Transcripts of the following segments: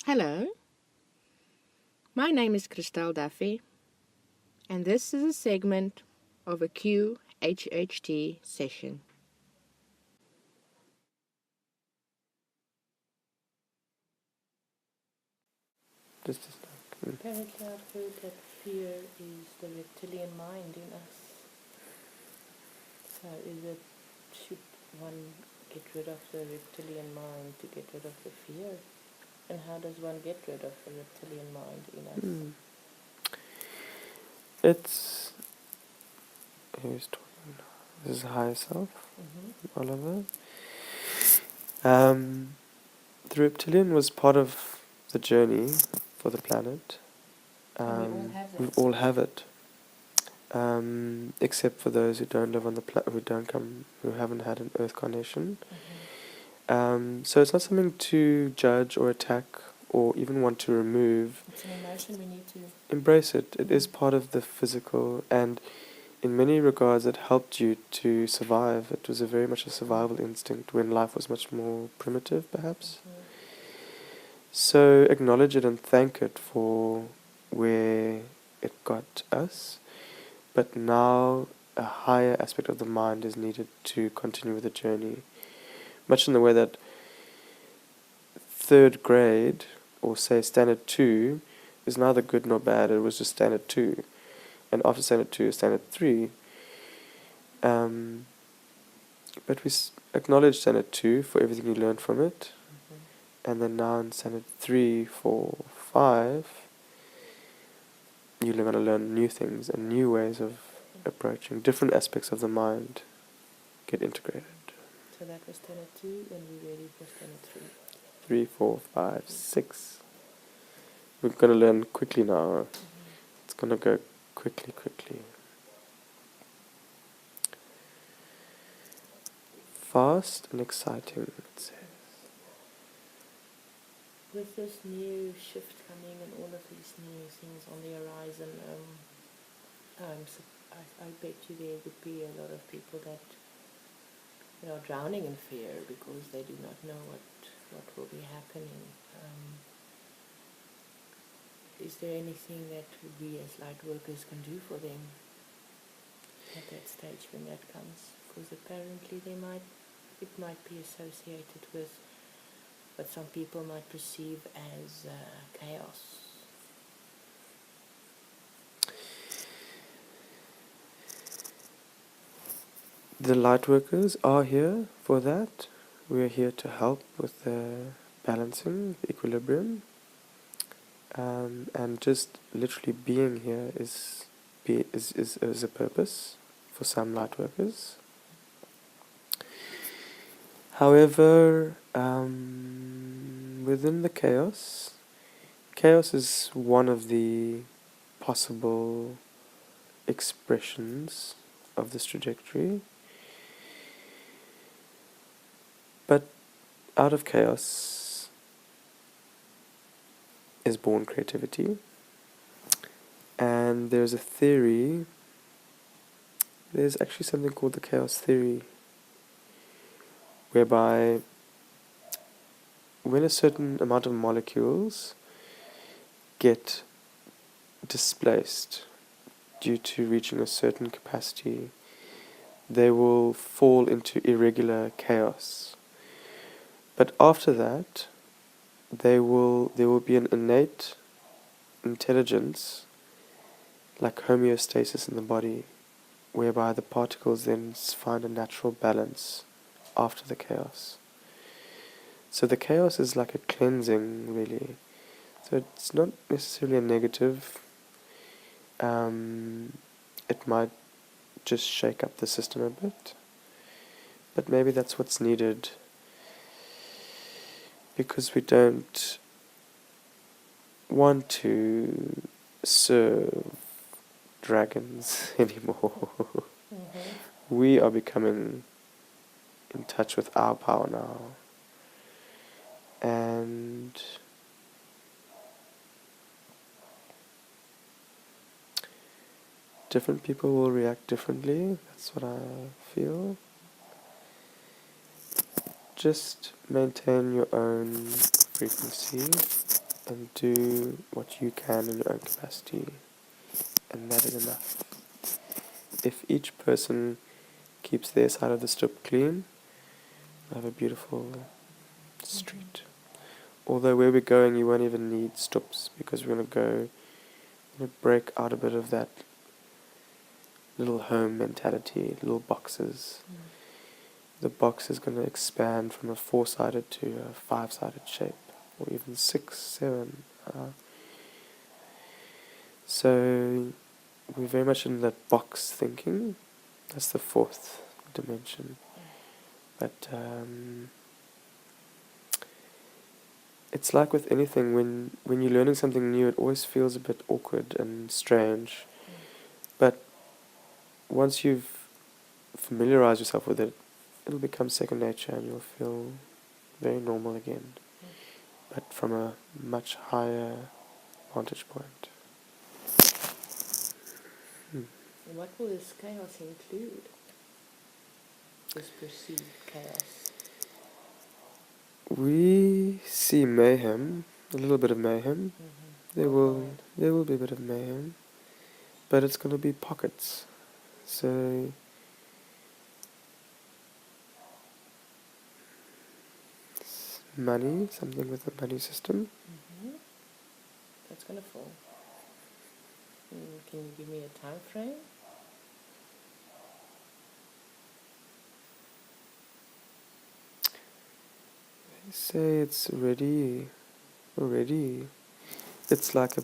Hello, my name is Christelle Duffy, and this is a segment of a QHHT session. Just a second. Apparently, I've heard that fear is the reptilian mind in us. So, should one get rid of the reptilian mind to get rid of the fear? And how does one get rid of the reptilian mind in us? It's who's talking now? This is higher self, Mm-hmm. Oliver. The reptilian was part of the journey for the planet. And we all have We that. all have it, except for those who don't live on the who haven't had an Earth connection. So it's not something to judge or attack or even want to remove. It's an emotion we need to. Embrace it. It is part of the physical, and in many regards, it helped you to survive. It was very much a survival instinct when life was much more primitive, perhaps. So acknowledge it and thank it for where it got us. But now a higher aspect of the mind is needed to continue with the journey. Much in the way that third grade, or say standard 2, is neither good nor bad. It was just standard 2. And after standard 2 is standard 3. But we acknowledge standard 2 for everything you learned from it. And then now in standard 3, 4, 5, you're going to learn new things and new ways of approaching different aspects of the mind get integrated. So that was standard 2, and we're ready for standard 3. 3, 4, 5, 6. We're going to learn quickly now. It's going to go quickly. Fast and exciting, it says. With this new shift coming and all of these new things on the horizon, I bet you there would be a lot of people that are drowning in fear because they do not know what will be happening. Is there anything that we as light workers can do for them at that stage when that comes? Because apparently it might be associated with what some people might perceive as chaos. The light workers are here for that. We are here to help with the balancing, the equilibrium. And just literally being here is a purpose for some light workers. However, within the chaos is one of the possible expressions of this trajectory. But out of chaos is born creativity. And there's a theory, there's actually something called the chaos theory, whereby when a certain amount of molecules get displaced due to reaching a certain capacity, they will fall into irregular chaos. But after that, there will be an innate intelligence, like homeostasis in the body, whereby the particles then find a natural balance after the chaos. So the chaos is like a cleansing, really. So it's not necessarily a negative. It might just shake up the system a bit. But maybe that's what's needed, because we don't want to serve dragons anymore. We are becoming in touch with our power now. And different people will react differently. That's what I feel. Just maintain your own frequency and do what you can in your own capacity, and that is enough. If each person keeps their side of the strip clean, we have a beautiful street. Although where we're going, you won't even need strips, because we're going to break out a bit of that little home mentality, little boxes. The box is going to expand from a 4-sided to a 5-sided shape, or even 6, 7. So we're very much in that box thinking. That's the 4th dimension. But it's like with anything, when you're learning something new, it always feels a bit awkward and strange. But once you've familiarized yourself with it, it'll become second nature and you'll feel very normal again, but from a much higher vantage point. And what will this chaos include? This perceived chaos? We see mayhem, a little bit of mayhem. There will be a bit of mayhem, but it's going to be pockets. So money, something with the money system. That's going to fall. Can you give me a time frame? They say it's already. It's like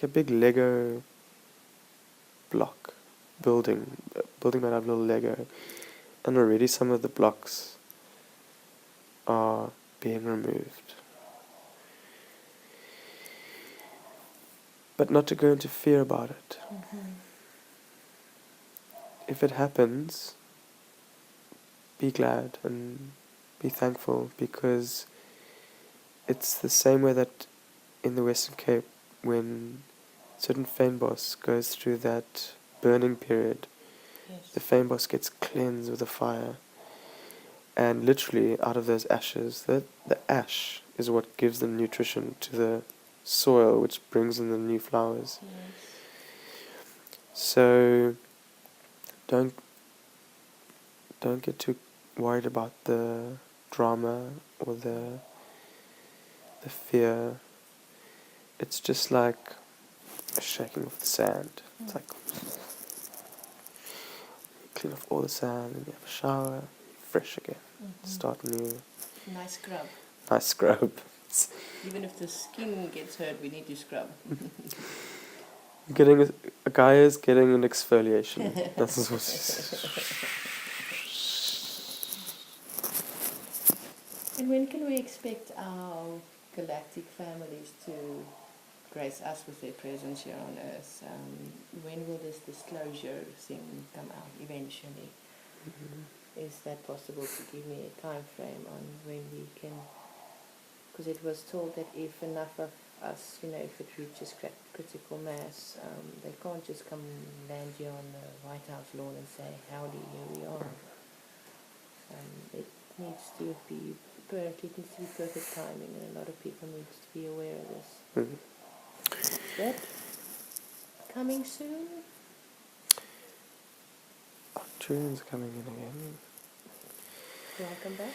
a big Lego block building made out of little Lego, and already some of the blocks are being removed. But not to go into fear about it. If it happens, be glad and be thankful, because it's the same way that in the Western Cape, when certain fynbos goes through that burning period, the fynbos gets cleansed with the fire, and literally out of those ashes, the ash is what gives the nutrition to the soil, which brings in the new flowers. So don't get too worried about the drama or the fear. It's just like a shaking of the sand. It's like you clean off all the sand and you have a shower, fresh again, start new. Nice scrub. Nice scrub. Even if the skin gets hurt, we need to scrub. A guy is getting an exfoliation. That's what. And when can we expect our galactic families to grace us with their presence here on Earth? When will this disclosure thing come out eventually? Is that possible to give me a time frame on when we can? Because it was told that if enough of us, if it reaches critical mass, they can't just come land you on the White House lawn and say, howdy, here we are. It needs to be, apparently it needs to be perfect timing, and a lot of people need to be aware of this. Is that coming soon? Arcturians coming in again. Welcome back.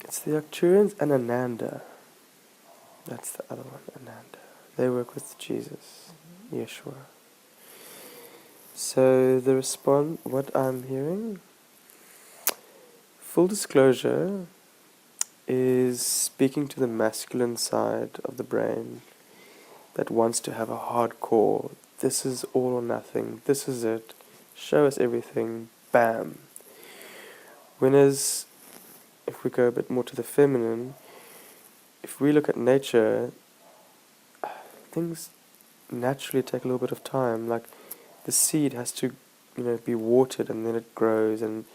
It's the Arcturians and Ananda. That's the other one, Ananda. They work with Jesus, Yeshua. So the response, what I'm hearing, full disclosure, is speaking to the masculine side of the brain that wants to have a hardcore, this is all or nothing, this is it, show us everything, bam. Whereas, if we go a bit more to the feminine, if we look at nature, things naturally take a little bit of time. Like the seed has to, be watered, and then it grows, and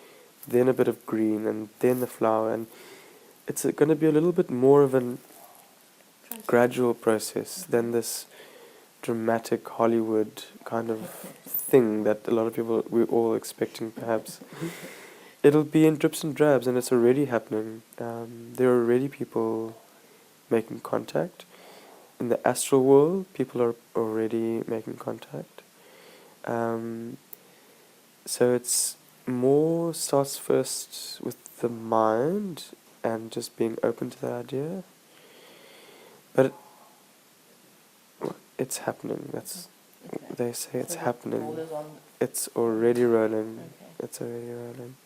then a bit of green, and then the flower, and it's going to be a little bit more of a gradual process than this dramatic Hollywood kind of thing that a lot of people, we're all expecting perhaps. it'll be in drips and drabs, and it's already happening. There are already people making contact. In the astral world, people are already making contact. So it's more starts first with the mind and just being open to the idea. But it's happening. That's Okay. they say it's So the happening. ball is on. It's already rolling. Okay. It's already rolling.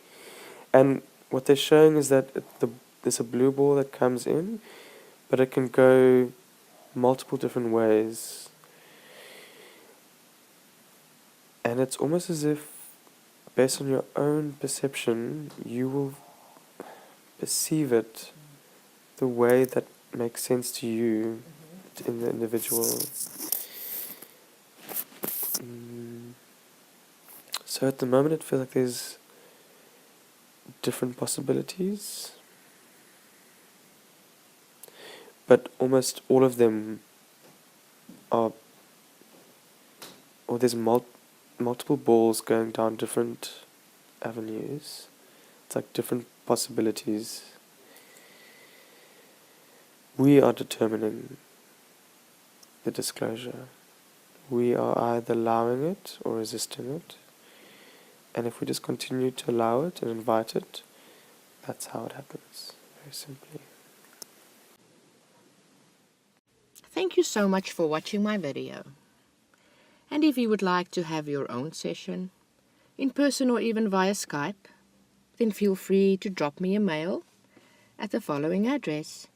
And what they're showing is that there's a blue ball that comes in, but it can go multiple different ways. And it's almost as if, based on your own perception, you will perceive it the way that makes sense to you in the individual. So at the moment it feels like there's different possibilities, but almost all of them are, or there's multiple balls going down different avenues. It's like different possibilities. We are determining the disclosure. We are either allowing it or resisting it. And if we just continue to allow it and invite it, that's how it happens, very simply. Thank you so much for watching my video. And if you would like to have your own session, in person or even via Skype, then feel free to drop me a mail at the following address: